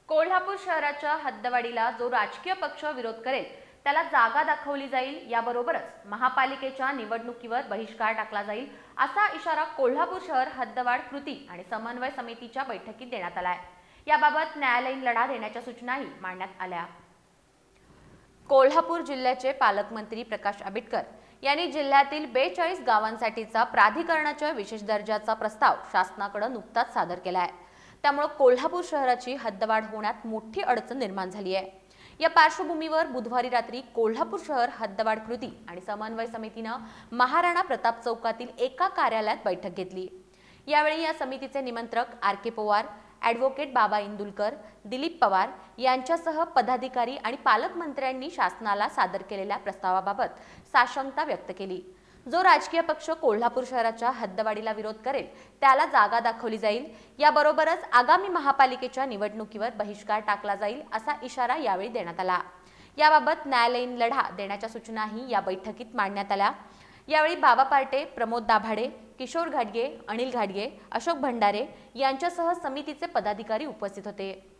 कोल्हापूर शहराच्या हद्दवाढीला जो राजकीय पक्ष विरोध करेल त्याला जागा दाखवली जाईल, याबरोबरच महापालिकेच्या निवडणुकीवर बहिष्कार टाकला जाईल, असा इशारा कोल्हापूर शहर हद्दवाढ कृती आणि समन्वय समितीच्या बैठकीत देण्यात आला आहे। याबाबत न्यायालयीन लढा देण्याच्या सूचनाही मांडण्यात आल्या। कोल्हापूर जिल्ह्याचे पालकमंत्री प्रकाश आंबेडकर यांनी जिल्ह्यातील 42 गावांसाठीचा प्राधिकरणाच्या विशेष दर्जाचा प्रस्ताव शासनाकडे नुकताच सादर केला आहे। त्यामुळे कोल्हापूर शहराची हद्दवाढ होण्यात मोठी अडचण निर्माण झाली आहे। या पार्श्वभूमीवर बुधवारी रात्री कोल्हापूर शहर हद्दवाढ कृती आणि समन्वय समितीने महाराणा प्रताप चौकातील एका कार्यालयात बैठक घेतली। यावेळी या समितीचे निमंत्रक आर.के. पवार, ॲडव्होकेट बाबा इंदुलकर, दिलीप पवार यांच्यासह पदाधिकारी आणि पालकमंत्र्यांनी शासनाला सादर केलेल्या प्रस्तावाबाबत साशंकता व्यक्त केली। जो राजकीय पक्ष कोल्हापूर शहराच्या हद्दवाढीला विरोध करेल त्याला जागा दाखवली जाईल, याबरोबरच आगामी महापालिकेच्या निवडणुकीवर बहिष्कार टाकला जाईल, असा इशारा यावेळी देण्यात आला। याबाबत न्यायालयीन लढा देण्याच्या सूचनाही या बैठकीत मांडण्यात आल्या। यावेळी बाबा पार्टे, प्रमोद दाभाडे, किशोर घाटगे, अनिल घाटगे, अशोक भंडारे यांच्यासह समितीचे पदाधिकारी उपस्थित होते।